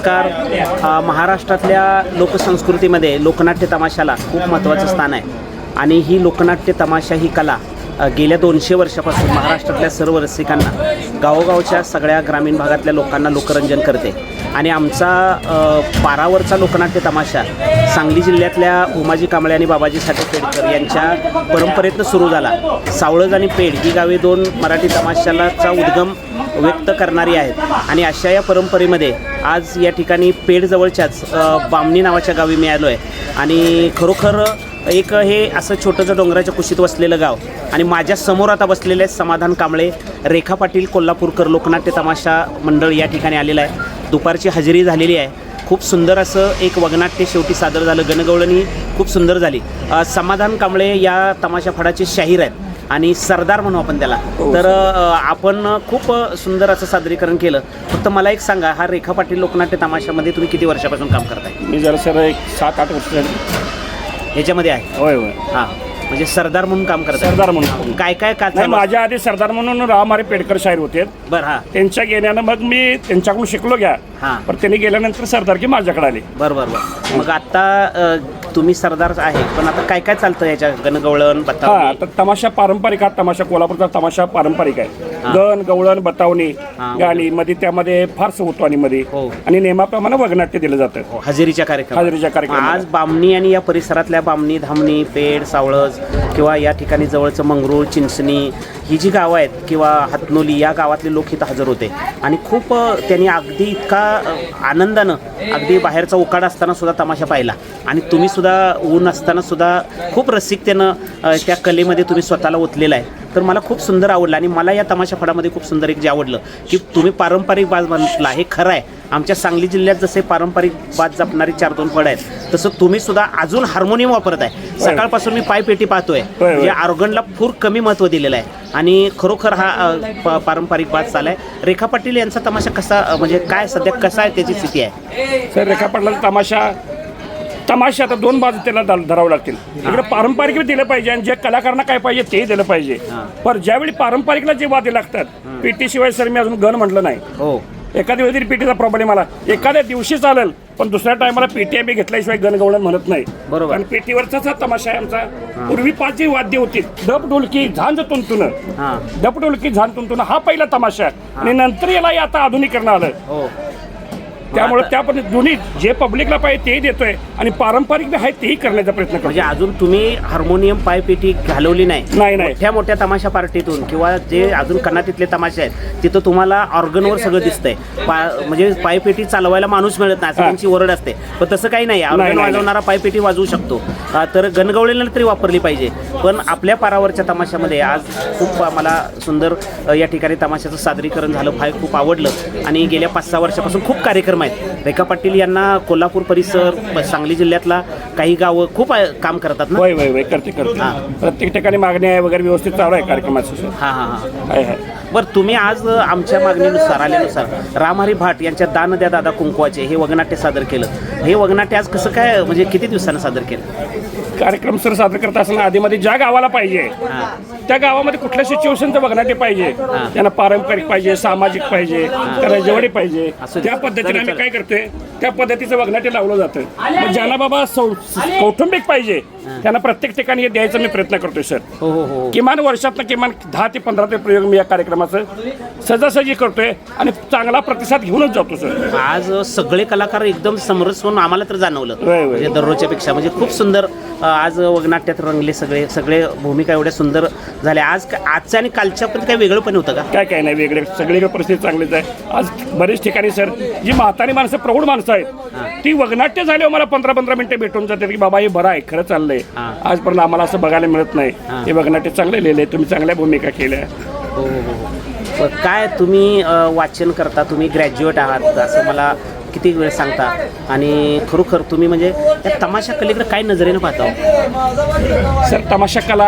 नमस्कार. महाराष्ट्रातल्या लोकसंस्कृतीमध्ये लोकनाट्य तमाशाला खूप महत्त्वाचं स्थान आहे आणि ही लोकनाट्य तमाशा ही कला गेल्या 200 वर्षापासून महाराष्ट्रातल्या सर्व रसिकांना, गावोगावच्या सगळ्या ग्रामीण भागातल्या लोकांना लोकरंजन करते. आणि आमचा पारावरचा लोकनाट्य तमाशा सांगली जिल्ह्यातल्या उमाजी कांबळे आणि बाबाजी साठे पेडकर यांच्या परंपरेतनं सुरू झाला. सावळज आणि पेड ही गावे 2 मराठी तमाशाचा उद्गम व्यक्त करणारी आहेत आणि अशा या परंपरेमध्ये आज या ठिकाणी पेडजवळच्याच बामणी नावाच्या गावी मी आलो आहे. आणि खरोखर एक हे असं छोटंसं डोंगराच्या कुशीत वसलेलं गाव आणि माझ्या समोर आता बसलेले समाधान कांबळे, रेखा पाटील कोल्हापूरकर लोकनाट्य तमाशा मंडळ या ठिकाणी आलेलं आहे. दुपारची हजेरी झालेली आहे. खूप सुंदर असं एक वगनाट्य शेवटी सादर झालं. गणगवळणी खूप सुंदर झाली. समाधान कांबळे या तमाशा फडाचे शाहीर आहेत आणि सरदार म्हणू आपण त्याला. तर आपण खूप सुंदर असं सादरीकरण केलं. फक्त मला एक सांगा, हा रेखा पाटील लोकनाट्य तमाशामध्ये तुम्ही किती वर्षापासून काम करताय? मी जरा सर एक 7-8 वर्ष ह्याच्यामध्ये आहे. होय होय. हां, म्हणजे सरदार म्हणून काम करताय. सरदार म्हणून काय काय का नाही, माझ्या आधी सरदार म्हणून रामहरी पेडकर शाहीर होते. बरं. हां, त्यांच्या गेल्यानं मग मी त्यांच्याकडून शिकलो घ्या. हां, पण त्यांनी गेल्यानंतर सरदारकी माझ्याकडे आली. बरं बरं बरं. मग आता तुम्ही सरदार आहे, पण आता काय काय चालतं याच्या गणगवळण, हा, बतावणी? आता तमाशा पारंपरिक हा तमाशा कोल्हापूरचा तमाशा पारंपरिक आहे. गण गवळण बतावणी गाणी मध्ये त्यामध्ये फारसं होतो आणि मध्ये हो. आणि नेमाप्रमाणे वगनाट्य दिलं जातं. हजेरीच्या कार्यक्रमात. हजेरीच्या कार्यक्रमात. आज बामणी आणि या परिसरातल्या बामणी, धामणी, पेड, सावळज किंवा या ठिकाणी जवळचं मंगरूळ, चिंचणी ही जी गावं आहेत किंवा हातनोली या गावातले लोक इथं हजर होते आणि खूप त्यांनी अगदी इतका आनंदानं, अगदी बाहेरचा उकाडा असताना सुद्धा तमाशा पाहिला आणि तुम्ही सुद्धा ऊन असताना सुद्धा खूप रसिकतेनं त्या कलेमध्ये तुम्ही स्वतःला ओतलेलं आहे. तर मला खूप सुंदर आवडलं आणि मला या तमाशा फडामध्ये खूप सुंदर एक जे आवडलं की तुम्ही पारंपरिक बाज म्हटला. हे खरं आहे, आमच्या सांगली जिल्ह्यात जसे पारंपरिक बाज जपणारी 4-2 फड आहेत तसं तुम्ही सुद्धा अजून हार्मोनियम वापरत आहे. सकाळपासून मी पायपेटी पाहतोय, म्हणजे ऑर्गनला खूप कमी महत्त्व दिलेलं आहे आणि खरोखर हा पारंपरिक बाज चालाय. रेखा पाटील यांचा तमाशा कसा, म्हणजे काय सध्या कसा आहे त्याची स्थिती आहे? सर, रेखा पाटलाचा तमाशा आता 2 बाजू त्याला धरावं लागतील. इकडे पारंपरिक दिलं पाहिजे आणि जे कलाकारांना काय पाहिजे ते दिलं पाहिजे. पण ज्यावेळी पारंपरिकला जे वाद्य लागतात, पेटी शिवाय सर मी अजून गण म्हटलं नाही. हो, एखाद्या वेळी पेटीचा प्रॉब्लेम आला, एखाद्या दिवशी चालेल पण दुसऱ्या टायमाला पेटी आम्ही घेतल्याशिवाय गणगवळण म्हणत नाही. बरोबर. आणि पेटीवरचाच हा तमाशा आहे आमचा. पूर्वी 5 जी वाद्य होती, डप ढोलकी झांज तुंतुन, डप ढोलकी झांज तुंतुन हा पहिला तमाशा आणि नंतर याला आता आधुनिकरण आलं. हो, त्यामुळे त्या पद्धतीने दोन्ही जे पब्लिकला पाहिजे तेही देतोय आणि पारंपरिक जे आहे तेही करण्याचा प्रयत्न करतो. म्हणजे अजून तुम्ही हार्मोनियम पायपेटी घालवली नाही? नाही. मोठ्या मोठ्या तमाशा पार्टीतून किंवा जे अजून कनातीतले तमाशे आहेत तिथं तुम्हाला ऑर्गनवर सगळं दिसतंय. म्हणजे पायपेटी चालवायला माणूस मिळत नाही असं त्यांची ओरड असते, पण तसं काही नाही. ऑर्गन वाजवणारा पायपेटी वाजवू शकतो. तर गणगवळीला तरी वापरली पाहिजे. पण आपल्या पारावरच्या तमाशामध्ये आज खूप मला सुंदर या ठिकाणी तमाशाचं सादरीकरण झालं. खूप आवडलं आणि गेल्या 5-6 वर्षापासून खूप कार्यक्रम आहेत. रेखा पाटील यांना कोल्हापूर परिसर, सांगली जिल्ह्यातला काही गावं खूप काम करतात ना? वय करते. प्रत्येक ठिकाणी मागणी आहे वगैरे व्यवस्थित चालू आहे कार्यक्रमाचं. हां. बरं, तुम्ही आज आमच्या मागणीनुसार आल्यानुसार रामहरी भाट यांच्या दान द्या दादा कुंकवाचे हे वगनाट्य सादर केलं. हे वगनाट्य आज कसं काय, म्हणजे किती दिवसानं सादर केलं? कार्यक्रम सर सादर करत असताना आधीमध्ये ज्या गावाला पाहिजे त्या गावामध्ये कुठल्या सिच्युएशनचं वगनाट्य पाहिजे, त्यांना पारंपरिक पाहिजे, सामाजिक पाहिजे, रजवाडी पाहिजे, त्या पद्धतीने आम्ही काय करतोय त्या पद्धतीचं वगनाट्य लावलं जातं. मग ज्यांना बाबा कौटुंबिक पाहिजे त्यांना प्रत्येक ठिकाणी हे द्यायचा मी प्रयत्न करतोय सर. किमान वर्षातनं किमान 10 ते 15 प्रयोग मी या कार्यक्रमाचं सहजासहजी करतोय आणि चांगला प्रतिसाद घेऊनच जातो सर. आज सगळे कलाकार एकदम समरस होऊन आम्हाला तर जाणवलं, म्हणजे दररोजच्या पेक्षा. म्हणजे खूप सुंदर आज वगनाट्यात रंगले सगळे भूमिका एवढ्या सुंदर झाल्या. आजच्या आणि कालच्या पण काही वेगळं पण होतं का? काय नाही वेगळे, सगळीकडे परिस्थिती चांगलीच आहे. आज बरेच ठिकाणी सर जी म्हातारी माणसं, प्रौढ माणसं आहेत ती वगनाट्य झाल्यावर मला 15-15 मिनिटं भेटून जाते की बाबा हे बरं आहे, खरं चाललंय. आजपर्यंत आम्हाला असं बघायला मिळत नाही. हे वगनाट्य चांगले लिहिले, तुम्ही चांगल्या भूमिका केल्या. हो. काय तुम्ही वाचन करता, तुम्ही ग्रॅज्युएट आहात असं मला किती वेळ सांगता आणि खरोखर तुम्ही म्हणजे त्या तमाशा कलेकडे काय नजरेनं पाहता? सर, तमाशा कला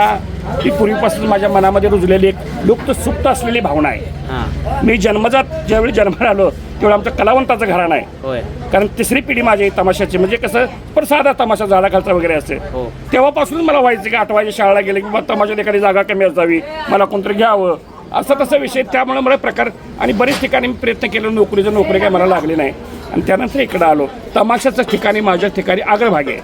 ही पूर्वीपासून माझ्या मनामध्ये रुजलेली एक लुप्त सुप्त असलेली भावना आहे. मी जन्मजात ज्यावेळी जन्माला आलो त्यावेळी आमचं कलावंताचं घराणं आहे. कारण 3री पिढी माझी तमाशाची, म्हणजे कसं पण साधा तमाशा झाडाखालचा वगैरे असते. तेव्हापासून मला व्हायचं की 8 वाजे शाळेला गेले की बाबा तमाशात एखादी जागा कमी असावी, मला कोणतरी घ्यावं असं तसा विषय. त्यामुळे मला प्रकार आणि बरेच ठिकाणी मी प्रयत्न केला. नोकरी काय मला लागली नाही आणि त्यानंतर इकडं आलो. तमाशाचं ठिकाणी माझ्या ठिकाणी अग्रभागी आहे.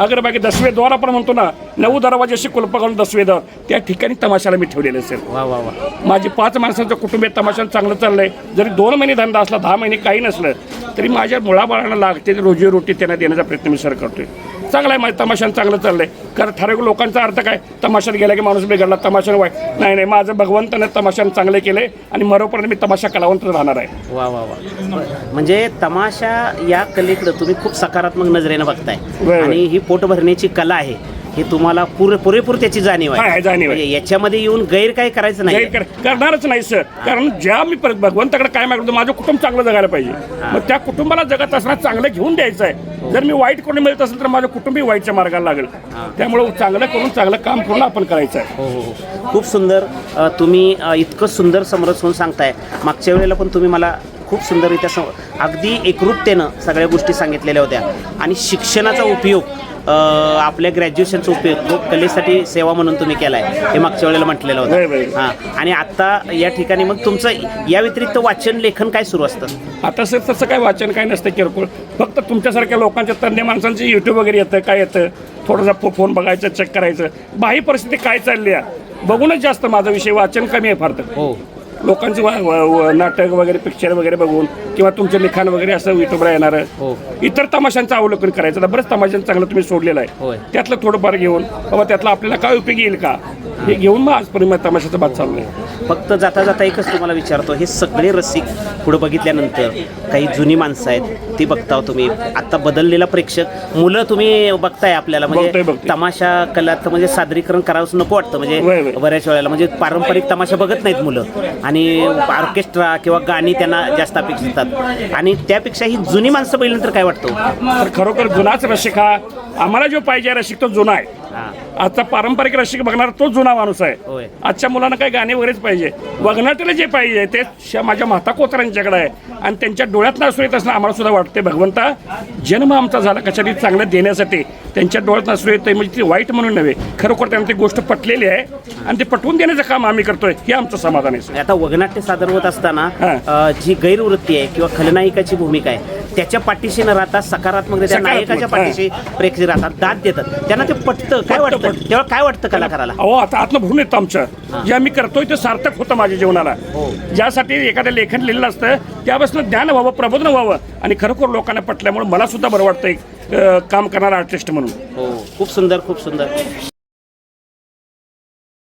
अग्रभागी 10वे द्वार आपण म्हणतो ना, 9 दरवाजाशी कुलप घालून 10वे द्वार, त्या ठिकाणी तमाशाला मी ठेवलेलं असेल. वा वा वा. माझी 5 माणसांचं कुटुंब तमाशाला चांगलं चाललंय. जरी 2 महिने धंदा असला, 10 महिने काही नसलं तरी माझ्या मुलाबाळांना लागते रोजीरोटी त्यांना देण्याचा प्रयत्न मी सर करतोय. चांगला आहे माझ्या तमाशानं चांगलं चाललंय. कारण ठराविक लोकांचा अर्थ काय, तमाशात गेला की माणूस बिघडला, तमाशानं वाईट. नाही, माझं भगवंतानं तमाशानं चांगलं केलंय आणि मरोपर्यंत मी तमाशा कलावंत राहणार आहे. वा वा वा. म्हणजे तमाशा या कलेकडं तुम्ही खूप सकारात्मक नजरेनं बघताय आणि ही पोट भरण्याची कला आहे हे तुम्हाला पुरेपूर त्याची जाणीव आहे. म्हणजे याच्यामध्ये येऊन गैर काय करायचं नाही, करणारच नाही सर. कारण ज्या मी भगवंताकडे काय मागतो, माझं कुटुंब चांगलं जगायला पाहिजे. मग त्या कुटुंबाला जगत असताना चांगलं घेऊन द्यायचं आहे. जर मी वाईट कोणी मिळत असेल तर माझं कुटुंबही वाईटच्या मार्गाला लागेल. त्यामुळे चांगलं करून चांगलं काम करून आपण करायचं आहे. हो. खूप सुंदर. तुम्ही इतकं सुंदर समरस होऊन सांगताय. मागच्या वेळेला पण तुम्ही मला खूप सुंदररित्या अगदी एकरूपतेनं सगळ्या गोष्टी सांगितलेल्या होत्या. आणि शिक्षणाचा उपयोग आपल्या ग्रॅज्युएशनचा उपयोग कलेसाठी सेवा म्हणून तुम्ही केला आहे हे मागच्या वेळेला म्हटलेलं होतं. हां. आणि आता या ठिकाणी मग तुमचं या व्यतिरिक्त वाचन लेखन काय सुरू असतं? आता सर तसं काय वाचन काय नसतं किरकोळ. फक्त तुमच्यासारख्या लोकांच्या तज्ञ माणसांचं यूट्यूब वगैरे येतं, काय येतं, थोडंसं फोन बघायचं, चेक करायचं, बाह्य परिस्थिती काय चालली आहे बघूनच जास्त माझा विषय. वाचन कमी आहे फार तर. हो. लोकांचे नाटक वगैरे, पिक्चर वगैरे बघून किंवा तुमचं लिखाण वगैरे असं युट्यूबला येणारं. हो. इतर तमाशांचं अवलोकन करायचं. बरंच तमाशांचं चांगलं तुम्ही सोडलेलं आहे. त्यातलं थोडंफार घेऊन बाबा त्यातलं आपल्याला काय उपयोगी येईल का हे घेऊन मग आजपर्यंत तमाशाचा बात चालू आहे. फक्त जाता जाता एकच तुम्हाला विचारतो, हे सगळे रसिक पुढे बघितल्यानंतर काही जुनी माणसं आहेत ती बघता तुम्ही, आता बदललेला प्रेक्षक मुलं तुम्ही बघताय आपल्याला, म्हणजे तमाशा कलात म्हणजे सादरीकरण करावंच नको वाटतं. म्हणजे बऱ्याच वेळेला म्हणजे पारंपरिक तमाशा बघत नाहीत मुलं आणि ऑर्केस्ट्रा किंवा गाणी त्यांना जास्त अपेक्षित असतात. आणि त्यापेक्षा ही जुनी माणसं बघितल्यानंतर काय वाटतं? तर खरोखर जुनाच रसिक हा आम्हाला जो पाहिजे रसिक तो जुना आहे. आजचा पारंपरिक रसिक बघणार तो जुना माणूस आहे. आजच्या मुलांना काही गाणे वगैरेच पाहिजे, वगनाट्याला जे पाहिजे ते माझ्या माता कोचरांच्याकडे आहे. आणि त्यांच्या डोळ्यात नसू येत असणं आम्हाला सुद्धा वाटते भगवंता जन्म आमचा झाला कशातरी चांगलं देण्यासाठी. त्यांच्या डोळ्यात नसू येते म्हणजे ती वाईट म्हणून नव्हे, खरोखर त्यांना ती गोष्ट पटलेली आहे आणि ते पटवून देण्याचं काम आम्ही करतोय हे आमचं समाधान आहे. आता वगनाट्य सादर होत असताना जी गैरवृत्ती आहे किंवा खलनायिकाची भूमिका आहे त्याच्या पाठीशी न राहता सकारात्मकरित्या नायकाच्या पाठीशी प्रेक्षक राहतात, दाद देतात, त्यांना ते पटतं. काय वाटतं तेव्हा, काय वाटतं कलाकाराला? अहो आता आतनं भरून येतं आमचं. जे आम्ही करतोय ते सार्थक होतं माझ्या जीवनाला. ज्यासाठी एखादं लेखन लिहिलेलं असतं त्यापासून ज्ञान व्हावं, प्रबोधन व्हावं आणि खरोखर लोकांना पटल्यामुळे मला सुद्धा बरं वाटतं एक काम करणारा आर्टिस्ट म्हणून. खूप सुंदर, खूप सुंदर.